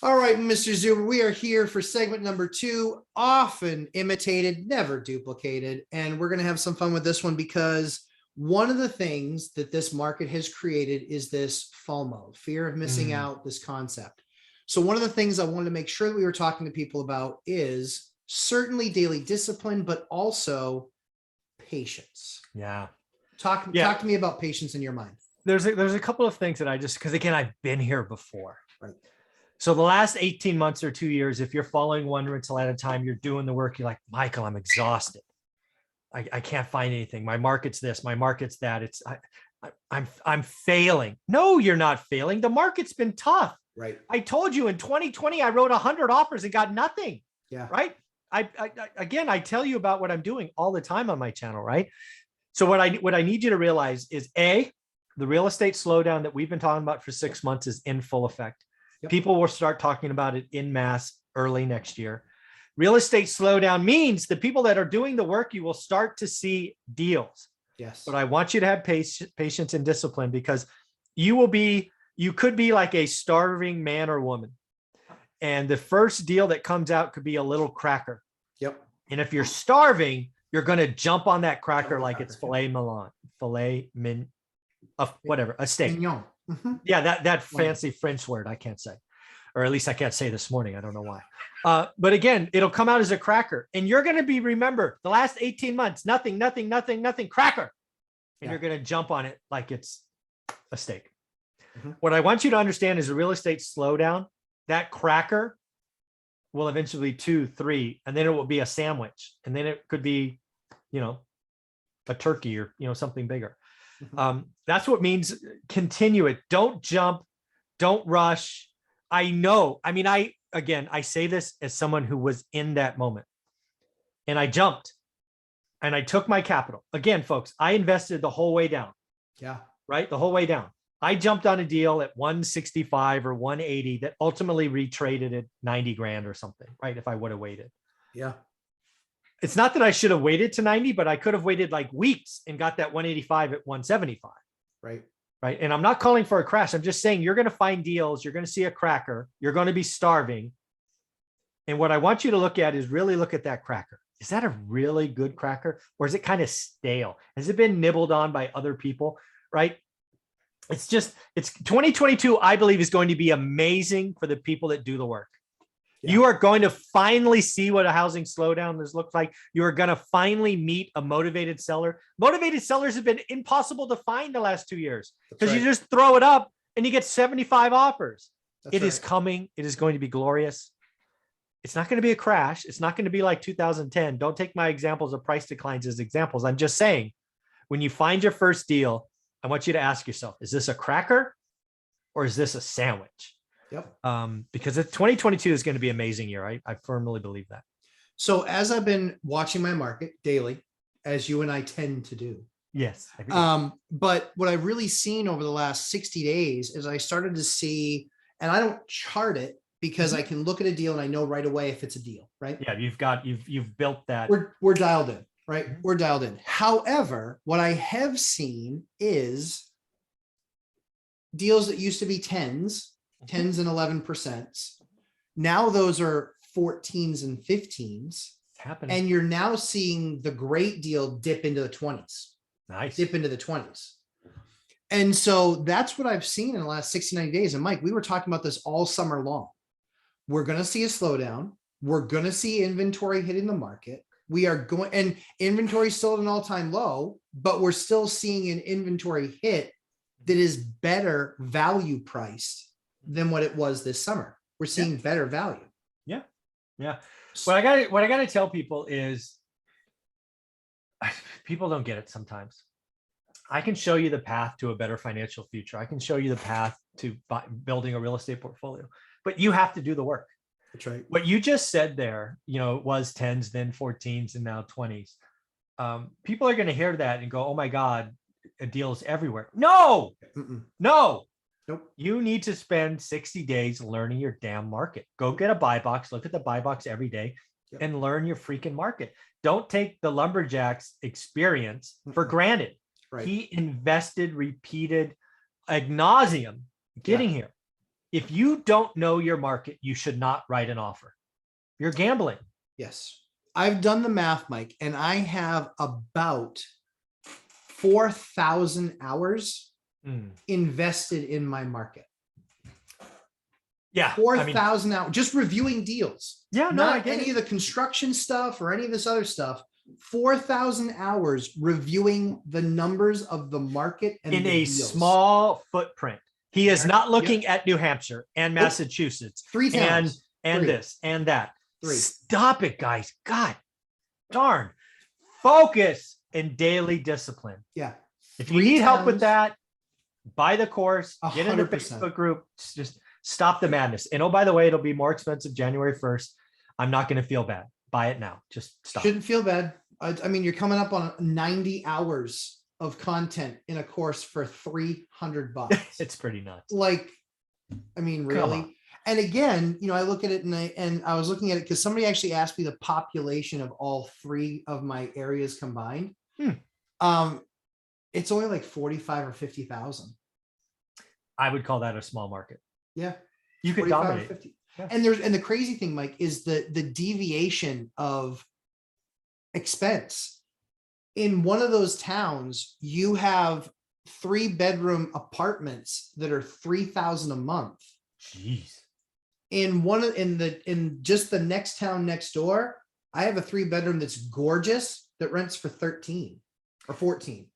All right, Mr. Zuber, we are here for segment number 2, often imitated, never duplicated. And we're going to have some fun with this one because one of the things that this market has created is this FOMO, fear of missing out, this concept. So one of the things I wanted to make sure that we were talking to people about is certainly daily discipline, but also patience. Yeah. Talk to me about patience in your mind. There's a couple of things that because again, I've been here before. Right. So the last 18 months or 2 years, if you're following one rental at a time, you're doing the work. You're like, Michael, I'm exhausted. I can't find anything. My market's this, my market's that. I'm failing. No, you're not failing. The market's been tough. Right. I told you in 2020, I wrote 100 offers and got nothing. Yeah. Right. I tell you about what I'm doing all the time on my channel. Right. So what I need you to realize is the real estate slowdown that we've been talking about for 6 months is in full effect. Yep. People will start talking about it in mass early next year. Real estate slowdown means the people that are doing the work, you will start to see deals. Yes. But I want you to have patience and discipline because you could be like a starving man or woman. And the first deal that comes out could be a little cracker. Yep. And if you're starving, you're going to jump on that cracker like it's filet mignon, whatever, a steak. Mm-hmm. Yeah, that fancy French word I can't say, or at least I can't say this morning. I don't know why. But again, it'll come out as a cracker, and you're going to remember the last 18 months, nothing, cracker, and you're going to jump on it like it's a steak. Mm-hmm. What I want you to understand is a real estate slowdown. That cracker will eventually be 2, 3, and then it will be a sandwich, and then it could be, a turkey or something bigger. Mm-hmm. That's what means continue it. Don't jump. Don't rush. I know. I mean, I say this as someone who was in that moment, and I jumped and I took my capital. Again, folks, I invested the whole way down. Yeah. Right. The whole way down. I jumped on a deal at 165 or 180 that ultimately retraded at 90 grand or something. Right. If I would have waited. Yeah. It's not that I should have waited to 90, but I could have waited like weeks and got that 185 at 175. Right. Right. And I'm not calling for a crash. I'm just saying you're going to find deals. You're going to see a cracker. You're going to be starving. And what I want you to look at is really look at that cracker. Is that a really good cracker, or is it kind of stale? Has it been nibbled on by other people? Right. It's 2022, I believe, is going to be amazing for the people that do the work. Yeah. You are going to finally see what a housing slowdown looks like. You are going to finally meet a motivated seller. Motivated sellers have been impossible to find the last 2 years because you just throw it up and you get 75 offers. It is coming. It is going to be glorious. It's not going to be a crash. It's not going to be like 2010. Don't take my examples of price declines as examples. I'm just saying, when you find your first deal, I want you to ask yourself, is this a cracker or is this a sandwich? Yep. Because 2022 is going to be an amazing year. I firmly believe that. So as I've been watching my market daily, as you and I tend to do. Yes. But what I've really seen over the last 60 days is I started to see, and I don't chart it because I can look at a deal and I know right away if it's a deal, right? Yeah, you've built that. We're dialed in. Right. Mm-hmm. We're dialed in. However, what I have seen is deals that used to be 10s and 11%. Now those are 14s and 15s. Happening. And you're now seeing the great deal dip into the 20s. Nice. Dip into the 20s. And so that's what I've seen in the last 69 days. And Mike, we were talking about this all summer long. We're going to see a slowdown. We're going to see inventory hitting the market. We are going, and inventory is still at an all-time low, but we're still seeing an inventory hit that is better value priced than what it was this summer. We're seeing better value. Yeah. Yeah. What I got to tell people is people don't get it sometimes. I can show you the path to a better financial future. I can show you the path to building a real estate portfolio, but you have to do the work. That's right. What you just said there, it was 10s, then 14s, and now 20s. People are going to hear that and go, oh my God, a deal is everywhere. No, no. Nope. You need to spend 60 days learning your damn market. Go get a buy box, look at the buy box every day and learn your freaking market. Don't take the lumberjack's experience for granted. Right. He invested, repeated ad nauseum getting here. if you don't know your market, you should not write an offer. You're gambling. Yes. I've done the math, Mike, and I have about 4,000 hours invested in my market. Yeah. 4,000 hours just reviewing deals. Yeah. No, I Not get any it. of the construction stuff or any of this other stuff. 4,000 hours reviewing the numbers of the market and In the a deals. small footprint. He is not Yep. looking at New Hampshire and Massachusetts 3 towns. and Three. this and that. 3. Stop it, guys. God darn. Focus and daily discipline. Yeah. If you 3 need help with towns. that, buy the course, get in the 100%. Facebook group, just stop the madness. And oh, by the way, it'll be more expensive January 1st. I'm not going to feel bad. Buy it now. Just stop. Shouldn't feel bad. I mean, you're coming up on 90 hours of content in a course for $300. It's pretty nuts. Like, I mean, Come really. on. And again, I look at it and I was looking at it because somebody actually asked me the population of all 3 of my areas combined. It's only like 45 or 50,000. I would call that a small market. Yeah. You could 45 or dominate. 50. Yeah. And the crazy thing, Mike, is the deviation of expense. In one of those towns, you have 3-bedroom apartments that are 3,000 a month. Jeez. In just the next town next door, I have a 3-bedroom that's gorgeous that rents for 13 or 14.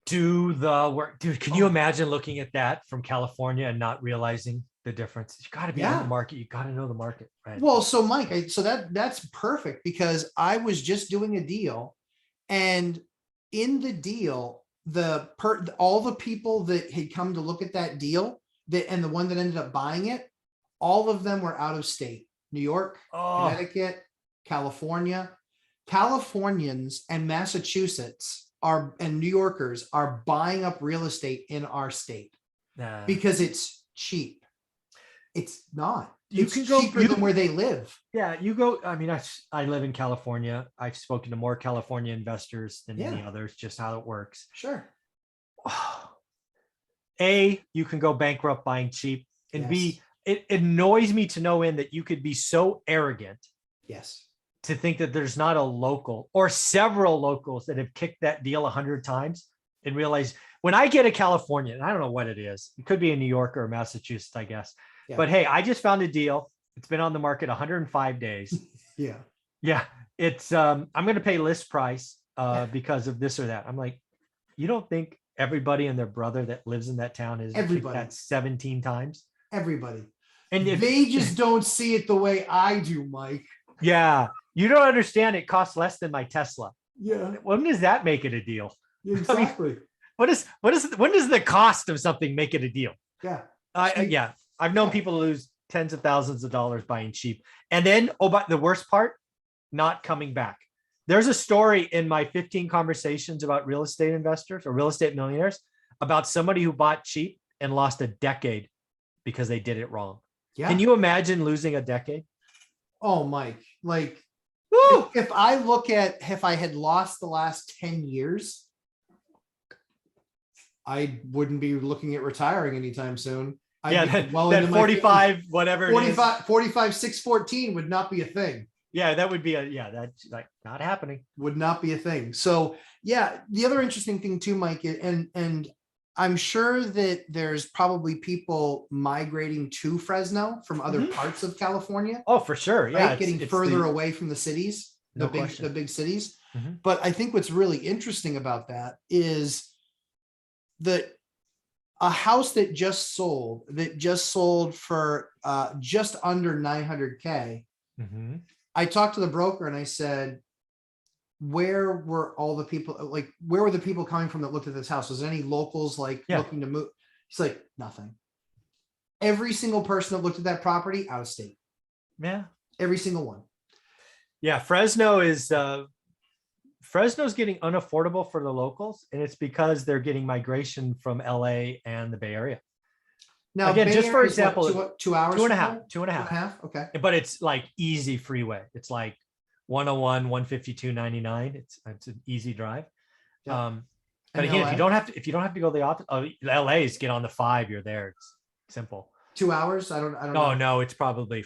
Do the work, dude. Can you imagine looking at that from California and not realizing the difference? You got to be in the market. You got to know the market, right? Well, so Mike, that's perfect because I was just doing a deal, and in the deal, all the people that had come to look at that deal and the one that ended up buying it, all of them were out of state. New York, Connecticut, California. Californians and Massachusetts and New Yorkers are buying up real estate in our state because it's cheap. It's not. It's cheaper than where they live. Yeah, you go. I mean, I live in California. I've spoken to more California investors than any others, just how it works. Sure. A, you can go bankrupt buying cheap. And B, it annoys me to no end that you could be so arrogant. Yes. To think that there's not a local or several locals that have kicked that deal 100 times and realize when I get a California, and I don't know what it is, it could be in New York or Massachusetts, I guess. Yeah. But hey, I just found a deal. It's been on the market 105 days. Yeah. Yeah. It's I'm going to pay list price because of this or that. I'm like, you don't think everybody and their brother that lives in that town is that 17 times? Everybody. And if they just don't see it the way I do, Mike. Yeah. You don't understand. It costs less than my Tesla. Yeah. When does that make it a deal? Exactly. I mean, when does the cost of something make it a deal? Yeah. Yeah. I've known people lose tens of thousands of dollars buying cheap. And then, but the worst part, not coming back. There's a story in my 15 conversations about real estate investors or real estate millionaires about somebody who bought cheap and lost a decade because they did it wrong. Yeah. Can you imagine losing a decade? Oh, Mike, like if I had lost the last 10 years, I wouldn't be looking at retiring anytime soon. That 45, whatever 45, 614 would not be a thing. Yeah, that would be that's like not happening. Would not be a thing. So yeah, the other interesting thing too, Mike, and I'm sure that there's probably people migrating to Fresno from other parts of California. Oh, for sure. Yeah. Right? Getting further away from the cities, the big cities. But I think what's really interesting about that is that a house that just sold for just under 900K. I talked to the broker and I said, where were all the people, like, where were the people coming from that looked at this house? Was there any locals looking to move? He's like, nothing. Every single person that looked at that property, out of state. Yeah. Every single one. Yeah. Fresno's getting unaffordable for the locals. And it's because they're getting migration from LA and the Bay Area. Now, again, just for example, what, 2 hours? 2.5. Okay. But it's like easy freeway. It's like 101, 152.99. It's an easy drive. Yeah. But again, if you don't have to go to the office, LA's get on the 5, you're there. It's simple. 2 hours? I don't No, know. no, it's probably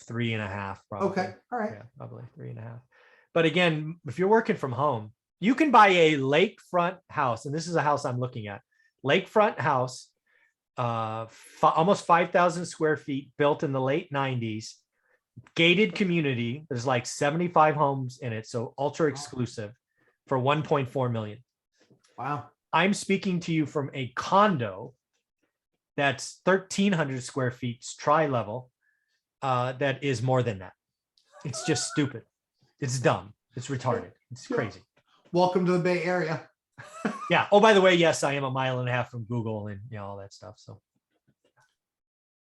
3.5. Probably. Okay. All right. Yeah, probably 3.5. But again, if you're working from home, you can buy a lakefront house, and this is a house I'm looking at. Lakefront house, almost 5,000 square feet, built in the late 90s, gated community. There's like 75 homes in it, so ultra exclusive, for 1.4 million. Wow. I'm speaking to you from a condo that's 1,300 square feet, tri-level, that is more than that. It's just stupid. It's dumb. It's retarded. It's crazy. Welcome to the Bay Area. Yeah. Oh, by the way, yes, I am a mile and a half from Google and all that stuff. So.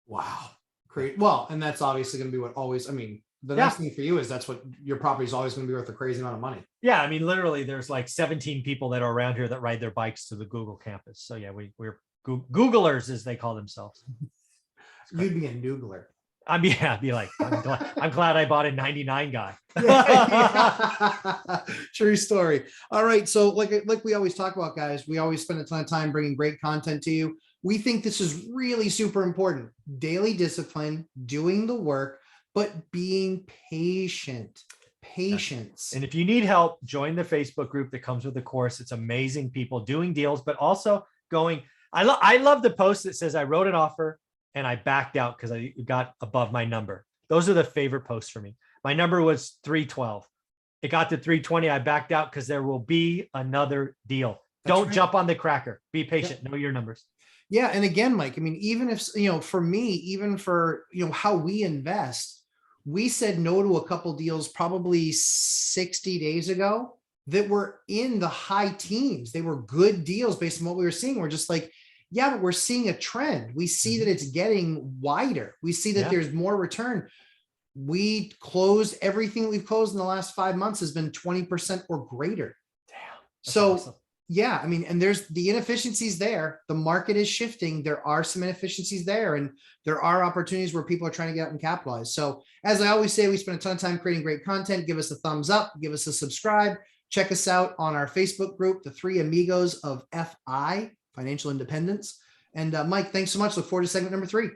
Wow. Great. Well, and that's obviously going to be what always, I mean, the nice thing for you is that's what your property is always going to be worth a crazy amount of money. Yeah. I mean, literally there's like 17 people that are around here that ride their bikes to the Google campus. So yeah, we're Googlers, as they call themselves. You'd be a noogler. I'd be like, I'm glad I bought a 99 guy. Yeah. True story. All right. So like we always talk about, guys, we always spend a ton of time bringing great content to you. We think this is really super important. Daily discipline, doing the work, but being patient. Patience. And if you need help, join the Facebook group that comes with the course. It's amazing people doing deals, but also going, I love the post that says I wrote an offer and I backed out because I got above my number. Those are the favorite posts for me. My number was 312. It got to 320. I backed out because there will be another deal. Don't jump on the cracker. Be patient. Know your numbers. Yeah. And again, Mike, I mean, even if, for me, even for, how we invest, we said no to a couple deals probably 60 days ago that were in the high teens. They were good deals based on what we were seeing. We're just like, yeah, but we're seeing a trend. We see that it's getting wider. We see that there's more return. We closed everything that we've closed in the last 5 months has been 20% or greater. Damn. So awesome. Yeah, I mean, and there's the inefficiencies there. The market is shifting. There are some inefficiencies there, and there are opportunities where people are trying to get out and capitalize. So as I always say, we spend a ton of time creating great content. Give us a thumbs up, give us a subscribe. Check us out on our Facebook group, the Three Amigos of FI, Financial Independence. And Mike, thanks so much. Look forward to segment number 3.